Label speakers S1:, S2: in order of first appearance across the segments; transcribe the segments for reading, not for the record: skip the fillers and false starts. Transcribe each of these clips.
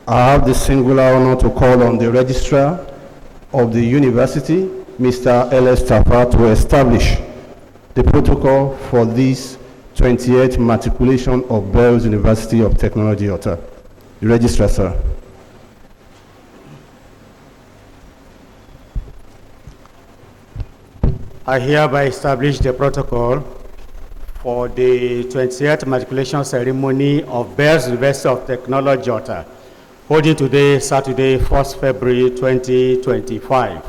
S1: I have the singular honor to call on the Registrar of the University, Mr. L.S. Tafa, to establish the protocol for this 28th matriculation of Bells University of Technology, Ota. The Registrar, sir.
S2: I hereby establish the protocol for the 28th Matriculation Ceremony of Bells University of Technology, Ota, holding today, Saturday, 1st February 2025.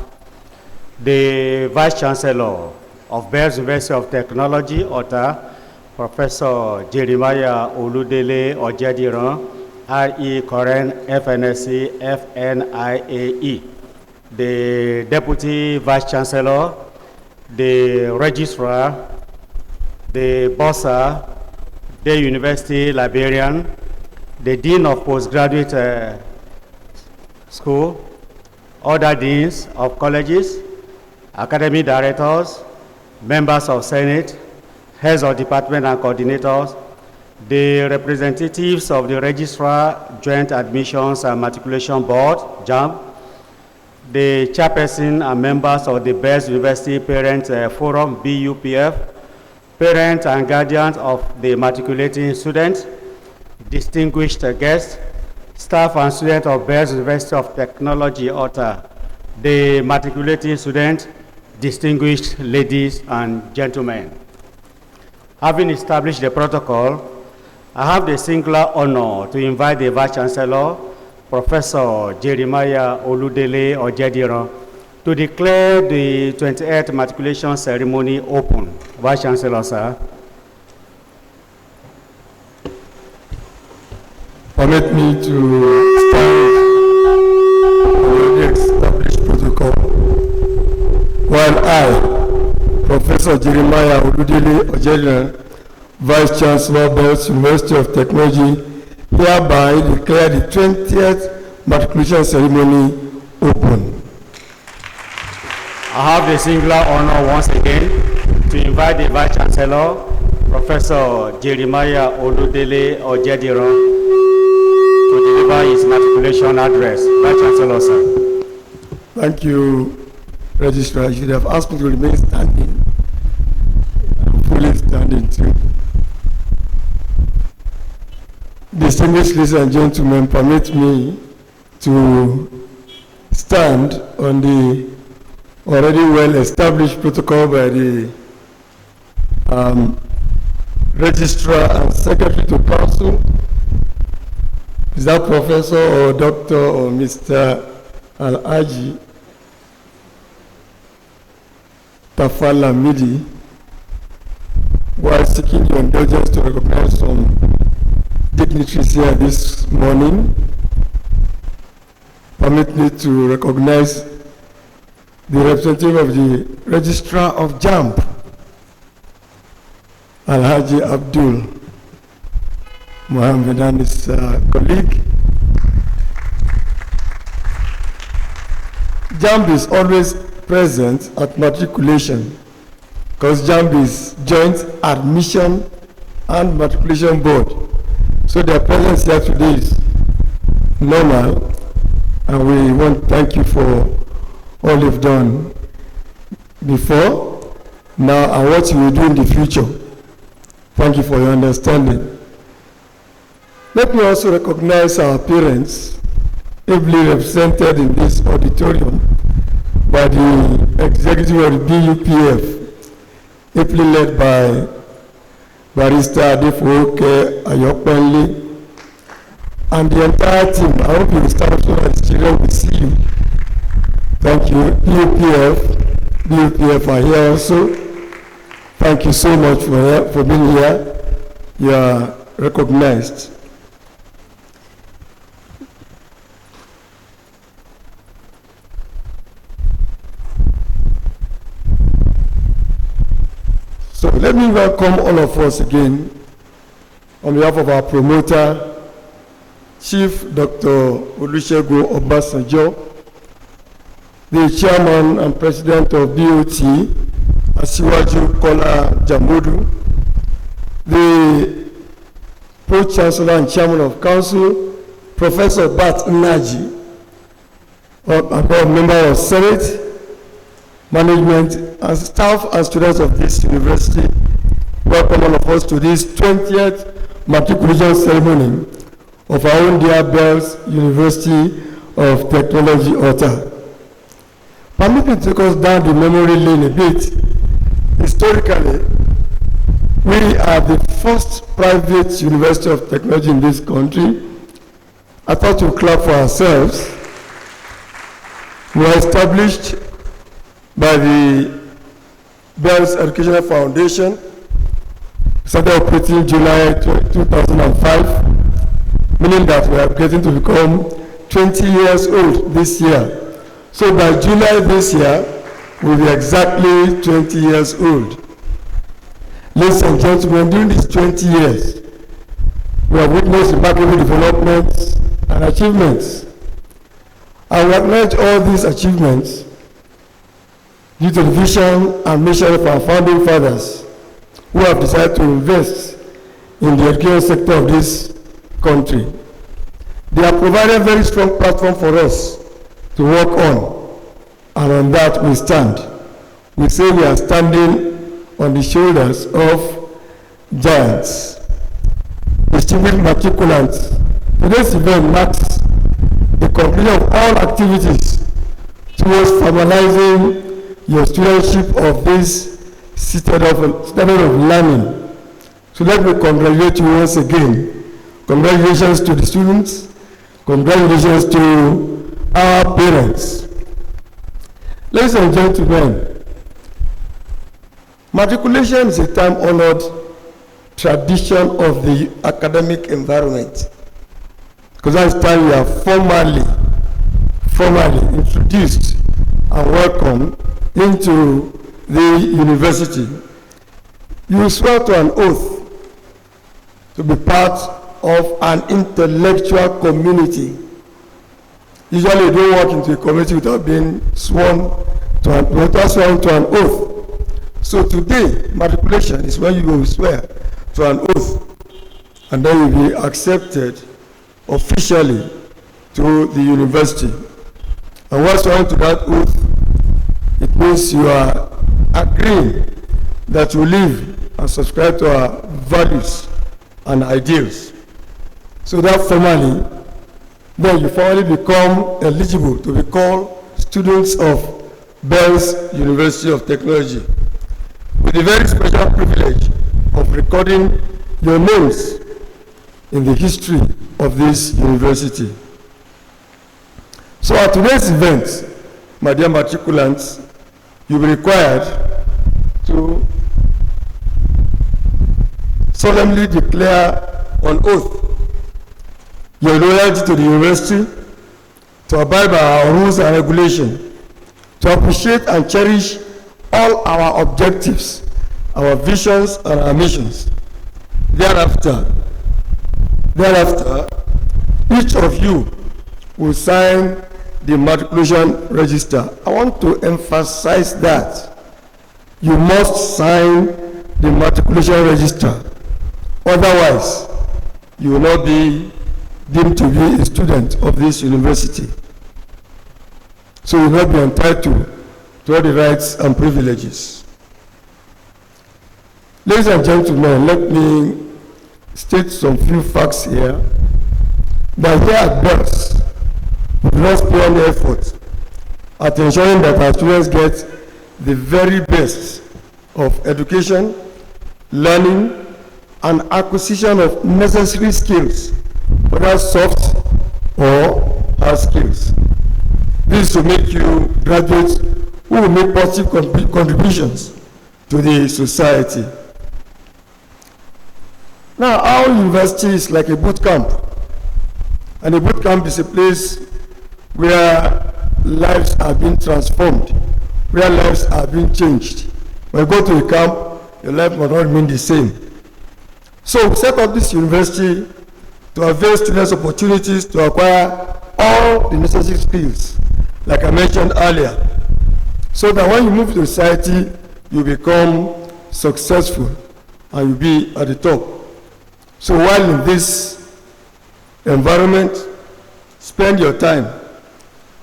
S2: The Vice Chancellor of Bells University of Technology, Ota, Professor Jeremiah Oludele Ojediran, RE Current FNSC FNIAE. The Deputy Vice Chancellor, the Registrar, the Bursar, the University Librarian, the Dean of Postgraduate School, other Deans of Colleges, Academic Directors, Members of Senate, Heads of Department and Coordinators, the representatives of the Registrar, Joint Admissions and Matriculation Board, JAMB, the chairperson and members of the Bells University Parent Forum, BUPF, parents and guardians of the matriculating students, distinguished guests, staff and students of Bells University of Technology, Ota, the matriculating students, distinguished ladies and gentlemen. Having established the protocol, I have the singular honor to invite the Vice Chancellor, Professor Jeremiah Oludele Ojediran, to declare the 28th Matriculation Ceremony open. Vice Chancellor, sir.
S3: Permit me to stand on the established protocol while I, Professor Jeremiah Oludele Ojediran, Vice Chancellor, Bells University of Technology, hereby declare the 20th Matriculation Ceremony open.
S2: I have the singular honor once again to invite the Vice Chancellor, Professor Jeremiah Oludele Ojediran, to deliver his matriculation address. Vice Chancellor, sir.
S3: Thank you, Registrar. You should have asked me to remain standing. I'm fully standing too. Distinguished ladies and gentlemen, permit me to stand on the already well-established protocol by the Registrar and Secretary to Council. Is that Professor or Doctor or Mr. Al-Aji Tafala Midi, while seeking your indulgence to recognize some dignitaries here this morning. Permit me to recognize the representative of the Registrar of JAMB, Alhaji Abdul Mohammed, and his colleague. JAMB is always present at matriculation because JAMB is Joint Admission and Matriculation Board. So their presence here today is normal, and we want to thank you for all you've done before, now, and what you will do in the future. Thank you for your understanding. Let me also recognize our parents, ably represented in this auditorium by the executive of the BUPF, ably led by Barrister Adefoke Ayokpenle, and the entire team. I hope you will stand up so that the children will see you. Thank you. BUPF are here also. Thank you so much for being here. You are recognized. So let me welcome all of us again on behalf of our promoter, Chief Dr. Olusegun Obasanjo, the Chairman and President of BOT, Asiwaju Kola Jamodu, the Pro-Chancellor and Chairman of Council, Professor Bat Naji, I'm a member of Senate, management, and staff and students of this university. Welcome all of us to this 20th Matriculation Ceremony of our own dear Bells University of Technology, Ota. Permit me to take us down the memory lane a bit. Historically, we are the first private university of technology in this country. I thought we'd clap for ourselves. We were established by the Bells Educational Foundation, started operating July 2005, meaning that we are getting to become 20 years old this year. So by July this year, we'll be exactly 20 years old. Ladies and gentlemen, during these 20 years, we have witnessed remarkable developments and achievements. I will acknowledge all these achievements due to the vision and mission of our founding fathers who have decided to invest in the education sector of this country. They have provided a very strong platform for us to work on, and on that we stand. We say we are standing on the shoulders of giants. Distinguished matriculants, today's event marks the conclusion of all activities towards formalizing your studentship of this citadel of learning. So let me congratulate you once again. Congratulations to the students. Congratulations to our parents. Ladies and gentlemen, matriculation is a time-honored tradition of the academic environment, because that's the time we are formally introduced and welcomed into the university. You swear to an oath to be part of an intellectual community. Usually you don't walk into a community without being sworn to an oath. So today, matriculation is when you will swear to an oath, and then you'll be accepted officially to the university. And once you to that oath, it means you are agreeing that you live and subscribe to our values and ideals. So that formally, then you formally become eligible to be called students of Bells University of Technology, with the very special privilege of recording your names in the history of this university. So at today's event, my dear matriculants, you'll be required to solemnly declare on oath your loyalty to the university, to abide by our rules and regulations, to appreciate and cherish all our objectives, our visions and our missions. Thereafter, each of you will sign the matriculation register. I want to emphasize that you must sign the matriculation register. Otherwise, you will not be deemed to be a student of this university. So you will not be entitled to all the rights and privileges. Ladies and gentlemen, let me state some few facts here. That here at Bells, we do not spare any effort at ensuring that our students get the very best of education, learning, and acquisition of necessary skills, whether soft or hard skills. This will make you graduates who will make positive contributions to the society. Now, our university is like a boot camp, and a boot camp is a place where lives are being transformed, where lives are being changed. When you go to a camp, your life will not remain the same. So we set up this university to avail students opportunities to acquire all the necessary skills, like I mentioned earlier, so that when you move to society, you become successful and you'll be at the top. So while in this environment, spend your time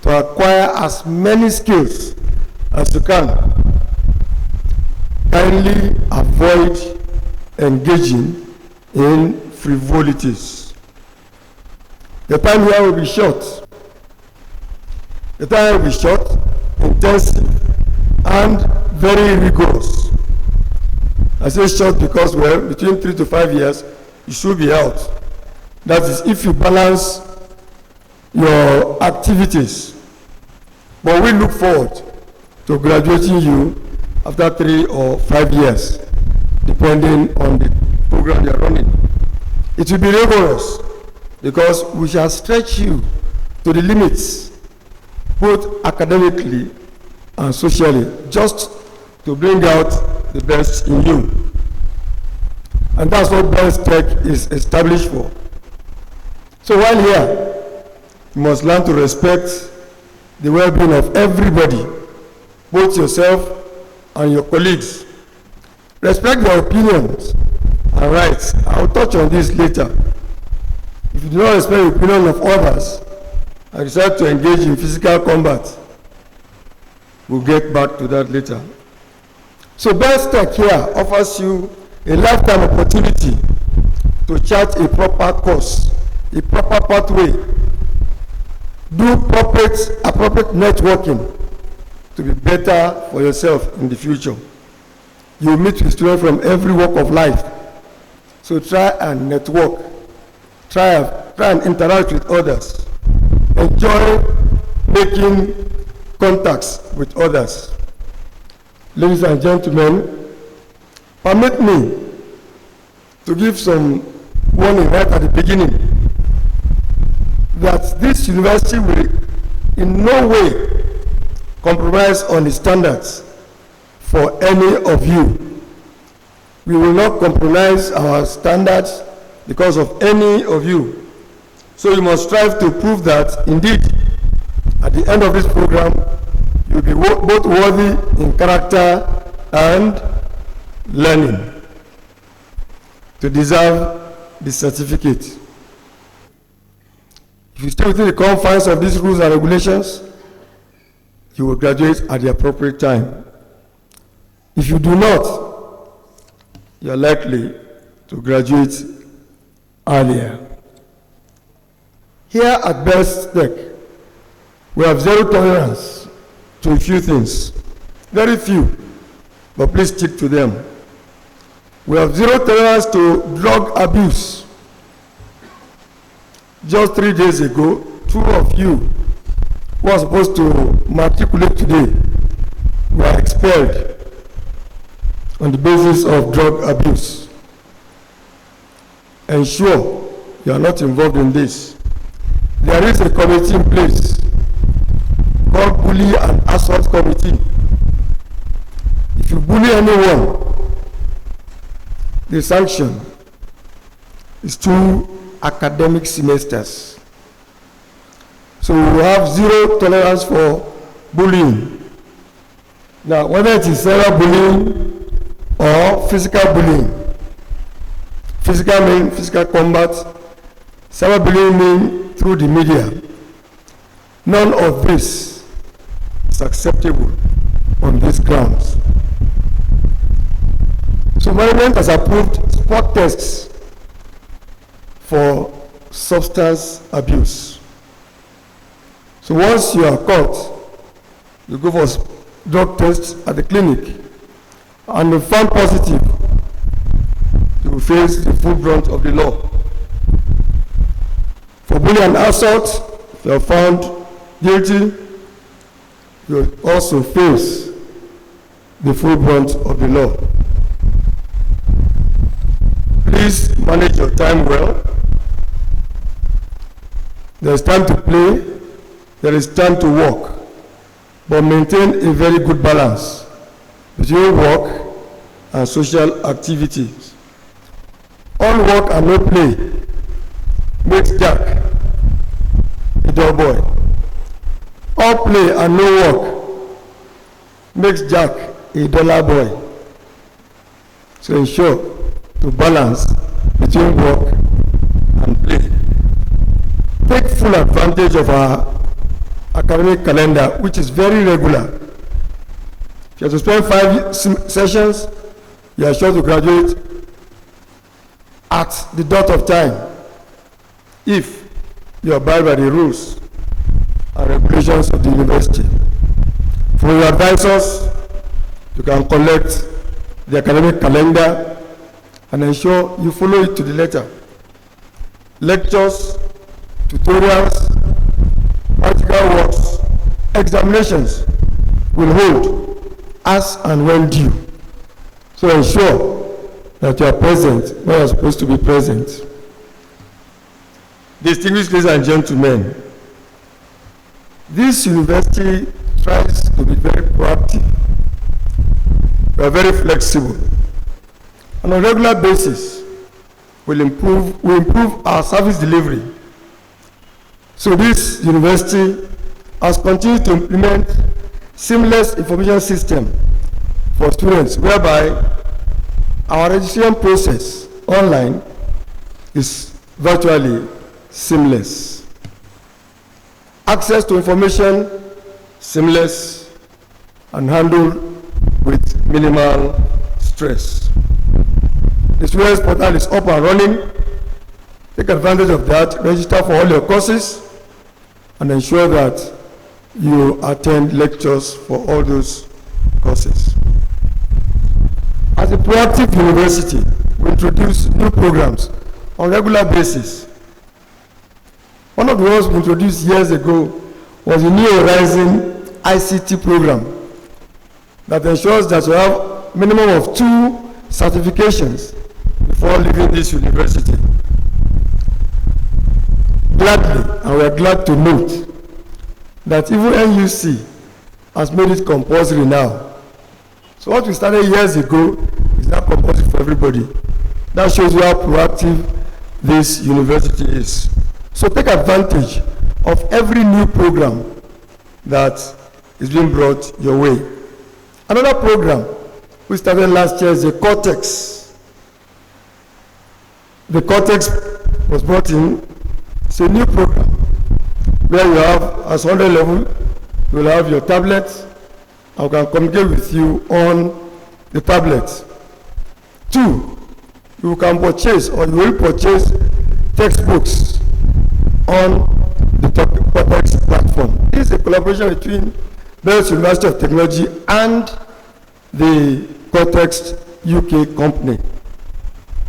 S3: to acquire as many skills as you can. Kindly avoid engaging in frivolities. The time here will be short. The time will be short, intensive, and very rigorous. I say short because, well, between 3 to 5 years, you should be out. That is, if you balance your activities. But we look forward to graduating you after 3 or 5 years, depending on the program you are running. It will be rigorous because we shall stretch you to the limits, both academically and socially, just to bring out the best in you. And that's what Best Tech is established for. So while here, you must learn to respect the well-being of everybody, both yourself and your colleagues. Respect their opinions and rights. I'll touch on this later. If you do not respect the opinion of others and decide to engage in physical combat, we'll get back to that later. So Best Tech here offers you a lifetime opportunity to chart a proper course, a proper pathway, do appropriate networking to be better for yourself in the future. You meet with students from every walk of life. So try and network, try and interact with others. Enjoy making contacts with others. Ladies and gentlemen, permit me to give some warning right at the beginning that this university will in no way compromise on the standards for any of you. We will not compromise our standards because of any of you. So you must strive to prove that indeed at the end of this program you will be both worthy in character and learning to deserve the certificate. If you stay within the confines of these rules and regulations, you will graduate at the appropriate time. If you do not, you are likely to graduate earlier. Here at Best Tech, we have zero tolerance to a few things. Very few, but please stick to them. We have zero tolerance to drug abuse. Just 3 days ago, 2 of you who are supposed to matriculate today were expelled on the basis of drug abuse. Ensure you are not involved in this. There is a committee in place called Bully and Assault Committee. If you bully anyone, the sanction is 2 academic semesters. So we have zero tolerance for bullying. Now, whether it is cyberbullying or physical bullying, physical mean physical combat, cyberbullying mean through the media. None of this is acceptable on these grounds. So management has approved spot tests for substance abuse. So once you are caught, you go for drug tests at the clinic, and if found positive, you will face the full brunt of the law. For bullying and assault, if you are found guilty, you will also face the full brunt of the law. Please manage your time well. There is time to play, there is time to work, but maintain a very good balance between work and social activities. All work and no play makes Jack a dull boy. All play and no work makes Jack a duller boy. So ensure to balance between work and play. take full advantage of our academic calendar, which is very regular. If you have to spend 5 sessions, you are sure to graduate at the dot of time if you abide by the rules and regulations of the university. For your advisors, you can collect the academic calendar and ensure you follow it to the letter. Lectures, tutorials, practical works, examinations will hold as and when due. So ensure that you are present when you are supposed to be present. Distinguished ladies and gentlemen, this university tries to be very proactive. We are very flexible. On a regular basis, we improve our service delivery. So this university has continued to implement seamless information system for students, whereby our registration process online is virtually seamless. Access to information seamless and handled with minimal stress. The students portal is up and running. Take advantage of that, register for all your courses, and ensure that you attend lectures for all those courses. As a proactive university, we introduce new programs on a regular basis. One of the ones we introduced years ago was the New Horizon ICT program that ensures that you have minimum of 2 certifications before leaving this university. Gladly, and we are glad to note that even NUC has made it compulsory now. So what we started years ago is now compulsory for everybody. That shows you how proactive this university is. So take advantage of every new program that is being brought your way. Another program we started last year is the Cortex. The Cortex was brought in. It's a new program where you have, as 100 level, you will have your tablet and can communicate with you on the tablet. 2, you can purchase or you will purchase textbooks on the Cortex platform. This is a collaboration between Bells University of Technology and the Cortex UK company.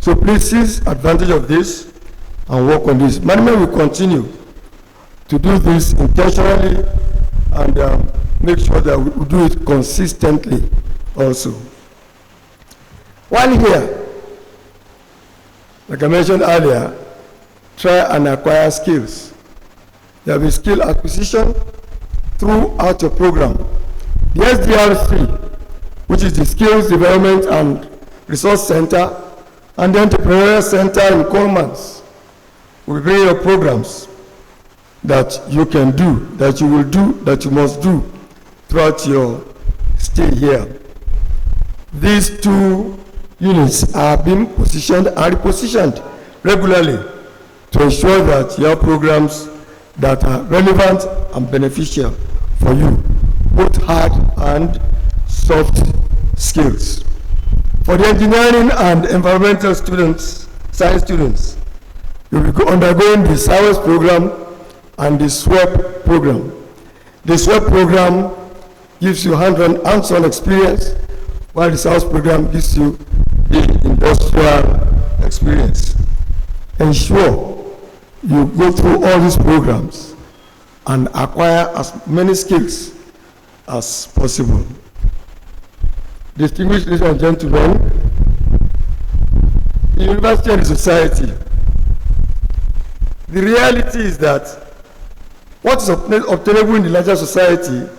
S3: So please seize advantage of this and work on this. Management will continue to do this intentionally and make sure that we do it consistently also. While here, like I mentioned earlier, try and acquire skills. There will be skill acquisition throughout your program. The SDR3, which is the Skills Development and Resource Center, and the Entrepreneurial Center in Coleman's, will bring your programs that you can do, that you will do, that you must do throughout your stay here. These 2 units are being positioned and repositioned regularly to ensure that you have programs that are relevant and beneficial for you, both hard and soft skills. For the engineering and environmental students, science students, you will be undergoing the science program and the SWEP program. The SWEP program gives you hands-on experience, while the science program gives you the industrial experience. Ensure you go through all these programs and acquire as many skills as possible. Distinguished ladies and gentlemen, the university and the society, the reality is that what is obtainable in the larger society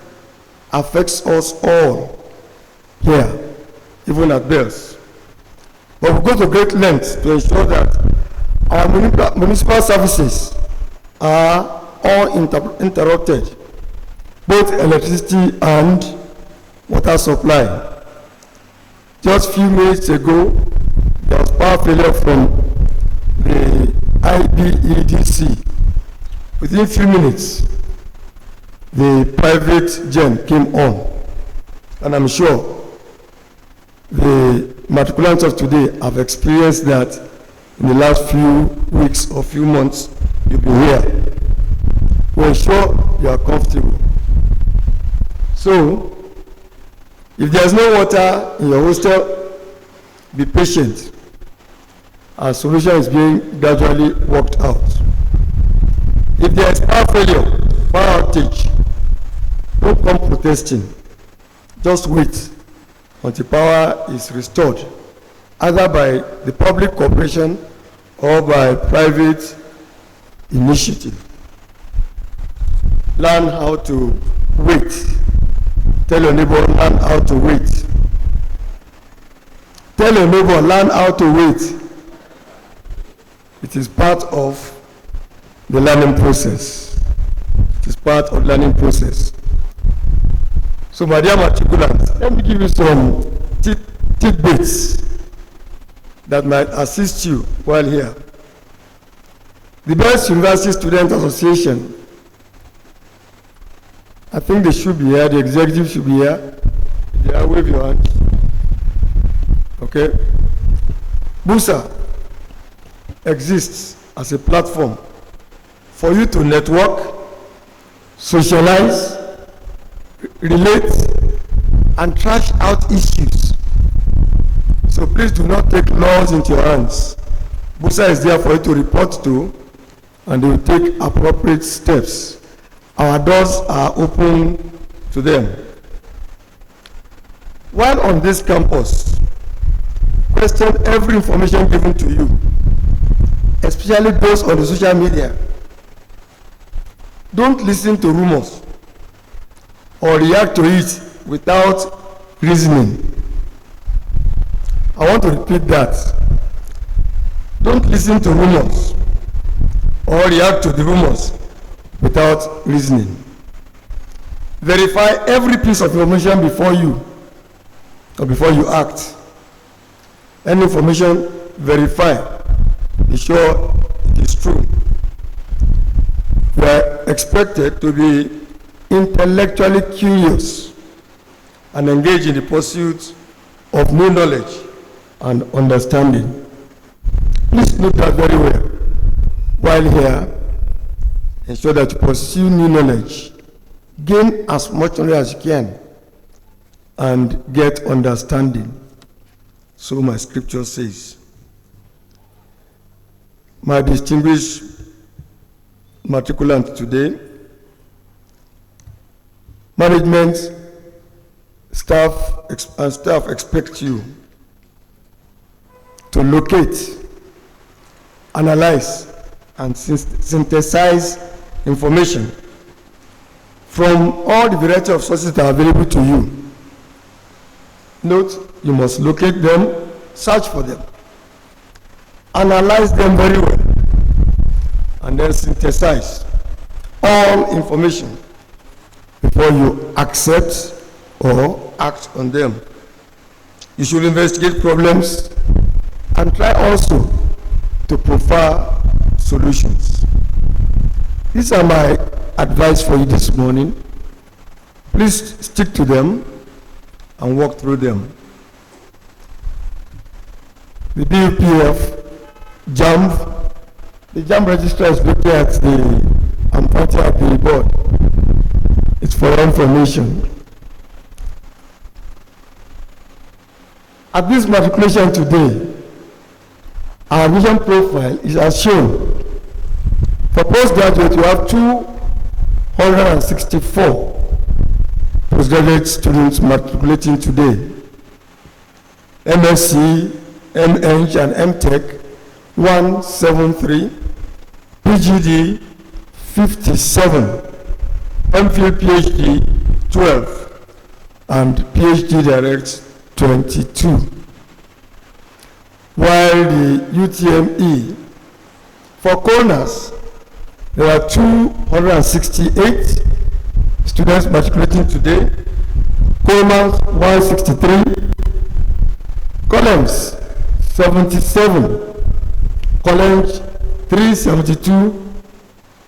S3: affects us all here, even at Bells. But we go to great lengths to ensure that our municipal services are uninterrupted, both electricity and water supply. Just a few minutes ago, there was power failure from the IBEDC Within few minutes, the private gen came on, and I'm sure the matriculants of today have experienced that in the last few weeks or few months you've been here. We're sure you are comfortable. So, if there's no water in your hostel, be patient. Our solution is being gradually worked out. If there is power failure, power outage, don't come protesting. Just wait until power is restored, either by the public corporation or by private initiative. Learn how to wait. Tell your neighbor, learn how to wait. Tell your neighbor, learn how to wait. It is part of the learning process. It is part of the learning process. So, my dear matriculants, let me give you some tidbits that might assist you while here. The Best University Student Association, I think they should be here, the executive should be here. If they are, wave your hand. Okay? BUSA exists as a platform for you to network, socialize, relate, and trash out issues. So please do not take laws into your hands. BUSA is there for you to report to, and they will take appropriate steps. Our doors are open to them. While on this campus, question every information given to you, especially those on the social media. Don't listen to rumors or react to it without reasoning. I want to repeat that. Don't listen to rumors or react to the rumors without reasoning. Verify every piece of information before you or before you act. Any information, verify. Be sure it is true. You are expected to be intellectually curious and engage in the pursuit of new knowledge and understanding. Please note that very well. While here, ensure that you pursue new knowledge, gain as much knowledge as you can, and get understanding. So my scripture says. My distinguished matriculant today, management, staff expect you to locate, analyze, and synthesize information from all the variety of sources that are available to you. Note, you must locate them, search for them, analyze them very well, and then synthesize all information before you accept or act on them. You should investigate problems and try also to prefer solutions. These are my advice for you this morning. Please stick to them and walk through them. The BUPF, JAMB, the JAMB registrar is looking at I'm pointing at the board. It's for your information. At this matriculation today, our admission profile is as shown. For postgraduate, we have 264 postgraduate students matriculating today. MSc, MEng, and MTech, 173, PGD, 57, MPhil PhD, 12, and PhD Direct, 22. While the UTME, for corners, there are 268 students matriculating today, Coleman's 163, columns 77, college 372,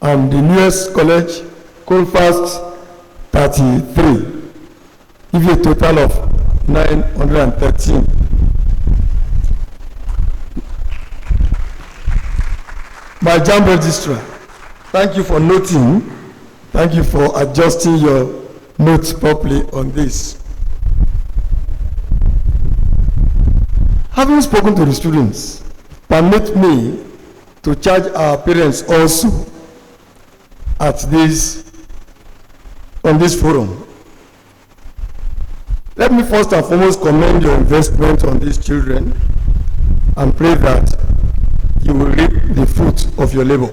S3: and the newest college, Colfast 33. Give you a total of 913. My JAMB registrar, thank you for noting. Thank you for adjusting your notes properly on this. Having spoken to the students, permit me to charge our parents also on this forum. Let me first and foremost commend your investment on these children and pray that you will reap the fruit of your labor.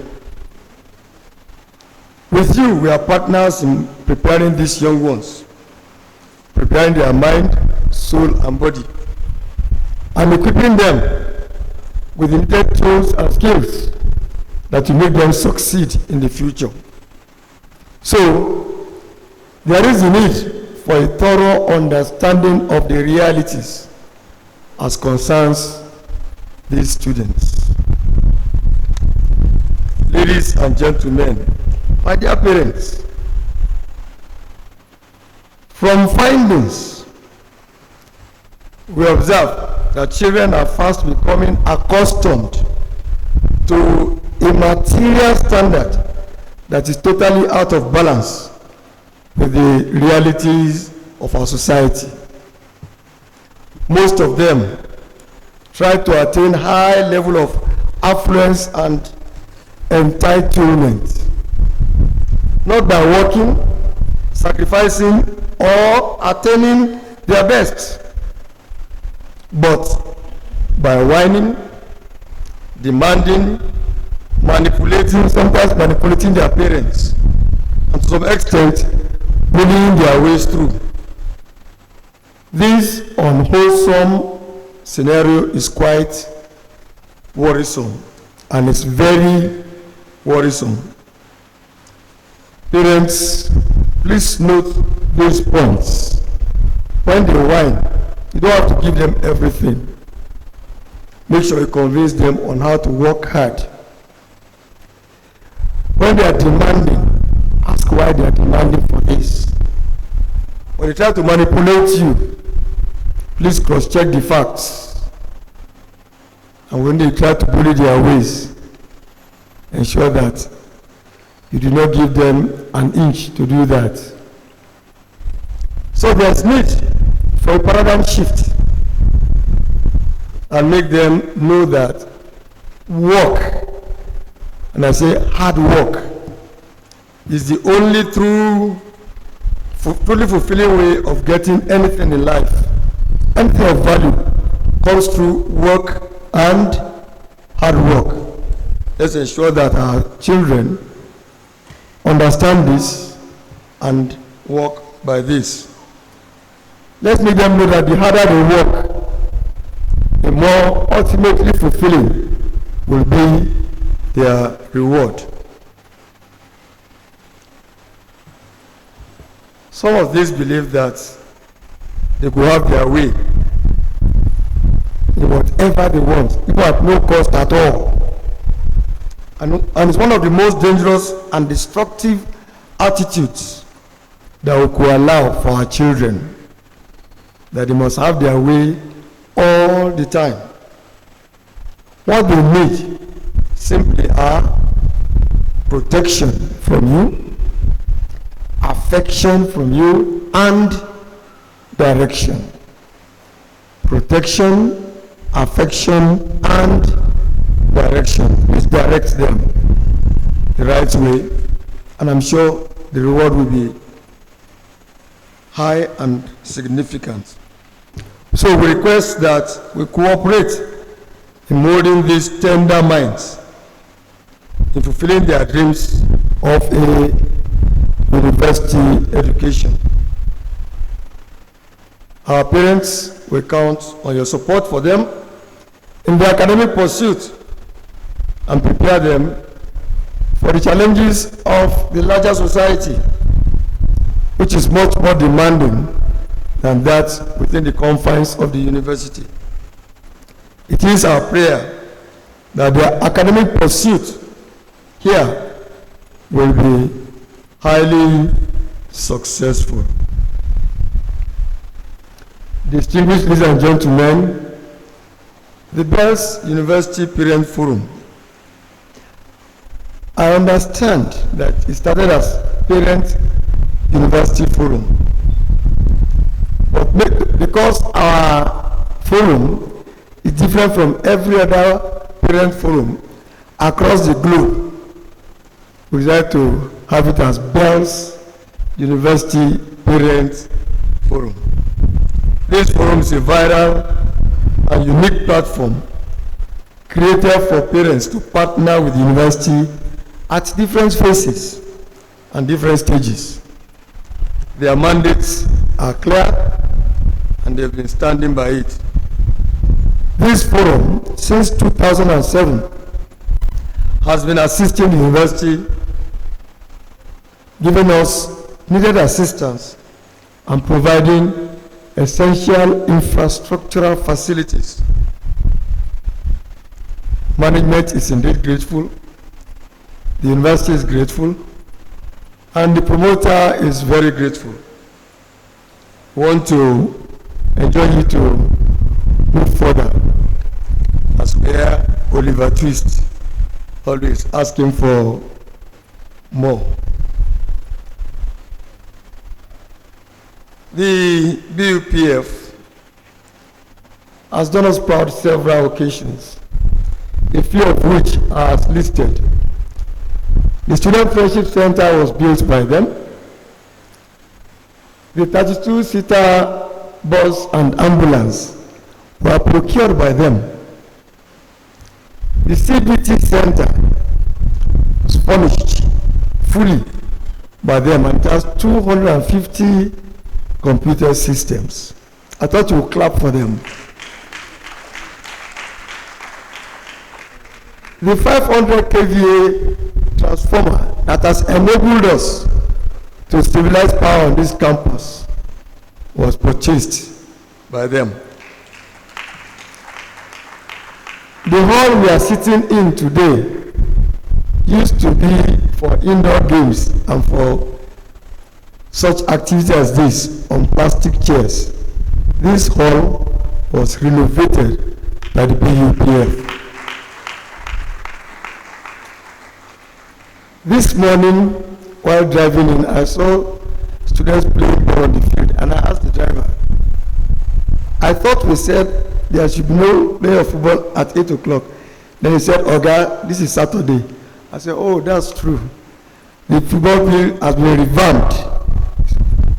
S3: With you, we are partners in preparing these young ones, preparing their mind, soul, and body, and equipping them with the needed tools and skills that will make them succeed in the future. So, there is a need for a thorough understanding of the realities as concerns these students. Ladies and gentlemen, my dear parents, from findings, we observe that children are fast becoming accustomed to a material standard that is totally out of balance with the realities of our society. Most of them try to attain high level of affluence and entitlement, not by working, sacrificing, or attaining their best, but by whining, demanding, sometimes manipulating their parents, and to some extent, bullying their ways through. This unwholesome scenario is quite worrisome, and it's very worrisome. Parents, please note these points. When they whine, you don't have to give them everything. Make sure you convince them on how to work hard. When they are demanding, ask why they are demanding for this. When they try to manipulate you, please cross-check the facts. And when they try to bully their ways, ensure that you do not give them an inch to do that. So there's need for a paradigm shift and make them know that work, and I say hard work, is the only truly fulfilling way of getting anything in life. Anything of value comes through work and hard work. Let's ensure that our children understand this and work by this. Let's make them know that the harder they work, the more ultimately fulfilling will be their reward. Some of these believe that they could have their way in whatever they want, even at no cost at all. And it's one of the most dangerous and destructive attitudes that we could allow for our children, that they must have their way all the time. What they need simply are protection from you, affection from you, and direction. Protection, affection, and direction. Please direct them the right way, and I'm sure the reward will be high and significant. So we request that we cooperate in molding these tender minds in fulfilling their dreams of a university education. Our parents will count on your support for them in their academic pursuit and prepare them for the challenges of the larger society, which is much more demanding than that within the confines of the university. It is our prayer that their academic pursuit here will be highly successful. Distinguished ladies and gentlemen, the Bells University Parent Forum, I understand that it started as Parent University Forum, but because our forum is different from every other parent forum across the globe, we decided to have it as Bells University Parent Forum. This forum is a viral and unique platform created for parents to partner with the university at different phases and different stages. Their mandates are clear and they've been standing by it. This forum, since 2007, has been assisting the university, giving us needed assistance and providing essential infrastructural facilities. Management is indeed grateful, the university is grateful, and the promoter is very grateful. We want to enjoy you to move further, as we hear Oliver Twist always asking for more. The BUPF has done us proud several occasions, a few of which are as listed. The Student Friendship Center was built by them. The 32-seater bus and ambulance were procured by them. The CBT Center was furnished fully by them and it has 250 computer systems. I thought you would clap for them. The 500 kVA transformer that has enabled us to stabilize power on this campus was purchased by them. The hall we are sitting in today used to be for indoor games and for such activity as this on plastic chairs. This hall was renovated by the BUPF. This morning, while driving in, I saw students playing ball on the field, and I asked the driver, I thought we said there should be no play of football at 8 o'clock. Then he said, Oga, this is Saturday. I said, oh, that's true. The football field has been revamped.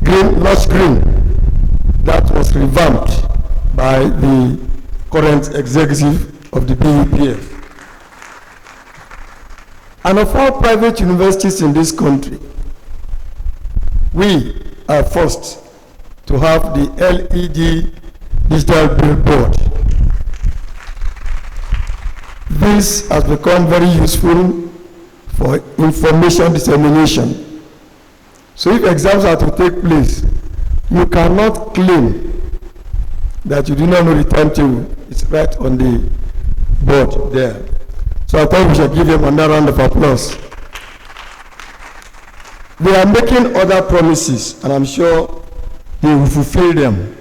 S3: Green, lush green, that was revamped by the current executive of the BUPF. And of all private universities in this country, we are forced to have the LED digital billboard. This has become very useful for information dissemination. So if exams are to take place, you cannot claim that you do not know the timetable. It's right on the board there. So I thought we should give them another round of applause. They are making other promises, and I'm sure they will fulfill them.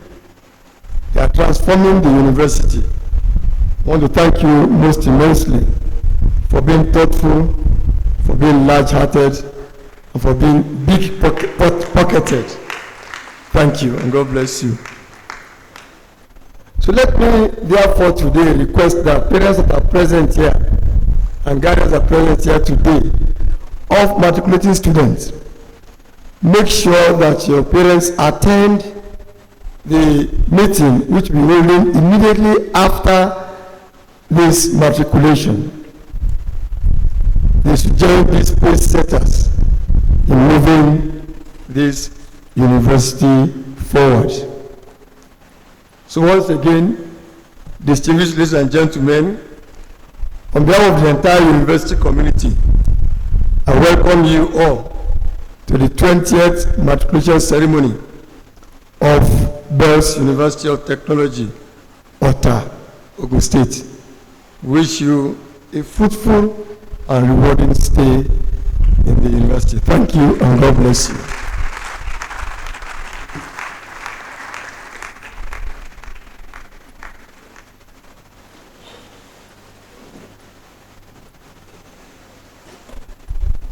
S3: They are transforming the university. I want to thank you most immensely for being thoughtful, for being large-hearted, and for being big-pocketed. Thank you, and God bless you. So let me, therefore, today request that parents that are present here and guardians that are present here today of matriculating students, make sure that your parents attend the meeting which will be holding immediately after this matriculation. They should join these pace setters in moving this university forward. So once again, distinguished ladies and gentlemen, on behalf of the entire university community, I welcome you all to the 20th Matriculation Ceremony of Bells University of Technology, Ota, Ogun State. Wish you a fruitful and rewarding stay in the university. Thank you, and God bless you.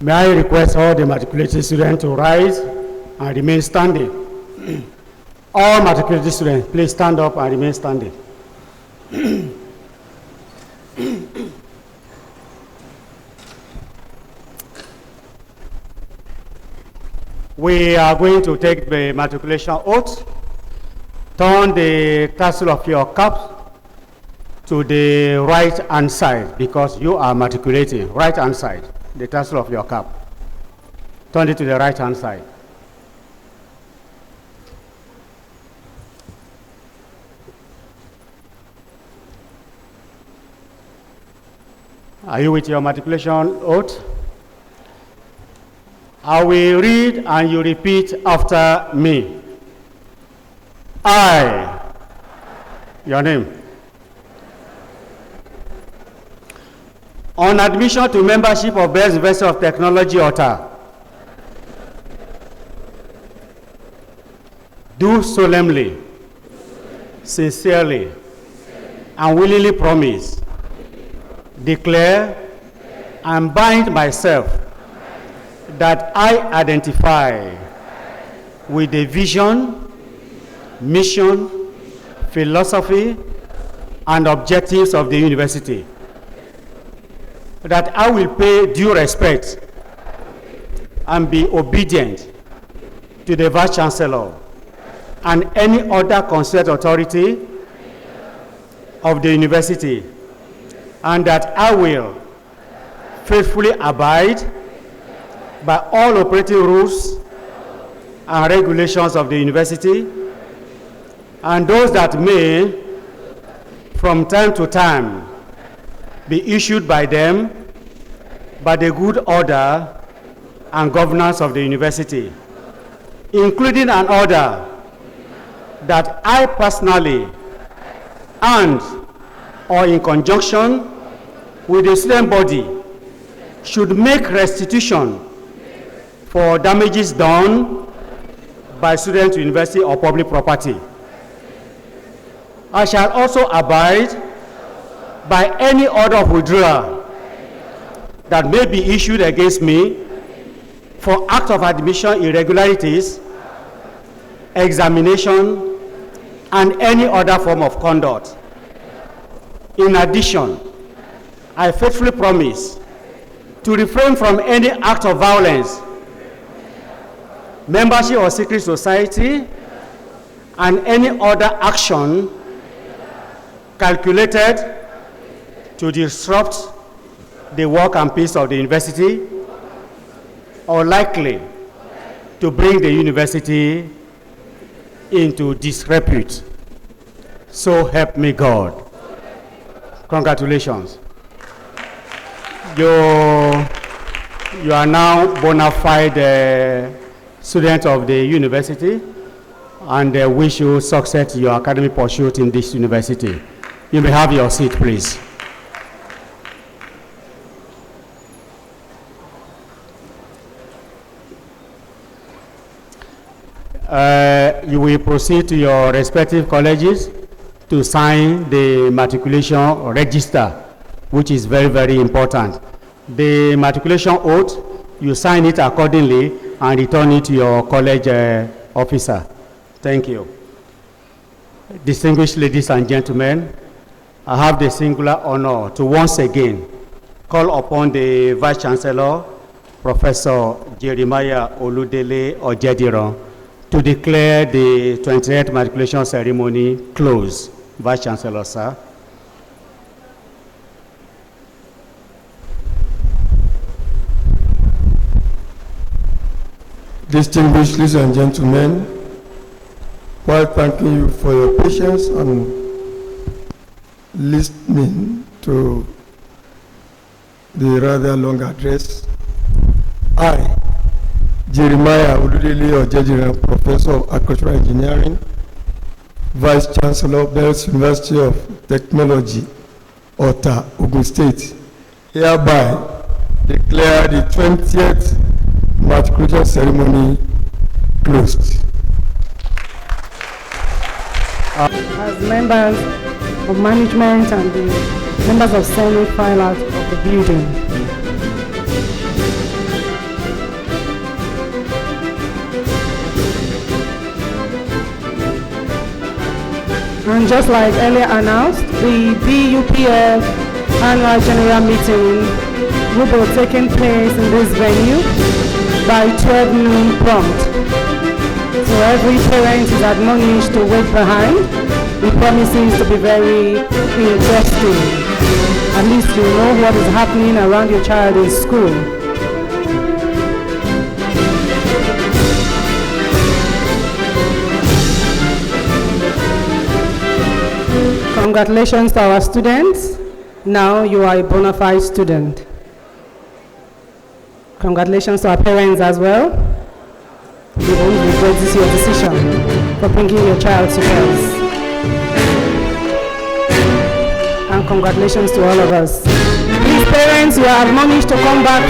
S2: May I request all the matriculated students to rise and remain standing. All matriculated students, please stand up and remain standing. We are going to take the matriculation oath. Turn the tassel of your cap to the right hand side because you are matriculating. Right hand side, the tassel of your cap. Turn it to the right hand side. Are you with your matriculation oath? I will read and you repeat after me. I, your name. On admission to membership of Bells University of Technology, Ota, do solemnly, sincerely, and willingly promise, declare, and bind myself that I identify with the vision, mission, philosophy, and objectives of the university, that I will pay due respect and be obedient to the Vice Chancellor and any other concerned authority of the university, and that I will faithfully abide by all operating rules and regulations of the university, and those that may, from time to time, be issued by them by the good order and governance of the university, including an order that I personally and or in conjunction with the student body should make restitution for damages done by student to university or public property. I shall also abide by any order of withdrawal that may be issued against me for act of admission irregularities, examination, and any other form of conduct. In addition, I faithfully promise to refrain from any act of violence, membership of secret society, and any other action calculated to disrupt the work and peace of the university or likely to bring the university into disrepute. So help me God. Congratulations. You are now bona fide student of the university, and wish you success in your academic pursuit in this university. You may have your seat, please. You will proceed to your respective colleges to sign the matriculation register, which is very, very important. The matriculation oath, you sign it accordingly and return it to your college officer. Thank you. Distinguished ladies and gentlemen, I have the singular honor to once again call upon the Vice Chancellor, Professor Jeremiah Oludele Ojediran, to declare the 28th matriculation ceremony closed. Vice Chancellor, sir.
S3: Distinguished ladies and gentlemen, while thanking you for your patience and listening to the rather long address, I, Jeremiah Oludele Ojediran, Professor of Agricultural Engineering, Vice Chancellor, Bells University of Technology, Ota, Ogun State, hereby declare the 20th matriculation ceremony closed.
S4: As members of management and the members of Senate file out of the building. And just like earlier announced, the BUPF annual general meeting will be taking place in this venue by 12 noon prompt. So every parent is admonished to wait behind. It promises to be very interesting. At least you know what is happening around your child in school. Congratulations to our students. Now you are a bona fide student. Congratulations to our parents as well. You won't regret this your decision for bringing your child to us. And congratulations to all of us. Please, parents, you are admonished to come back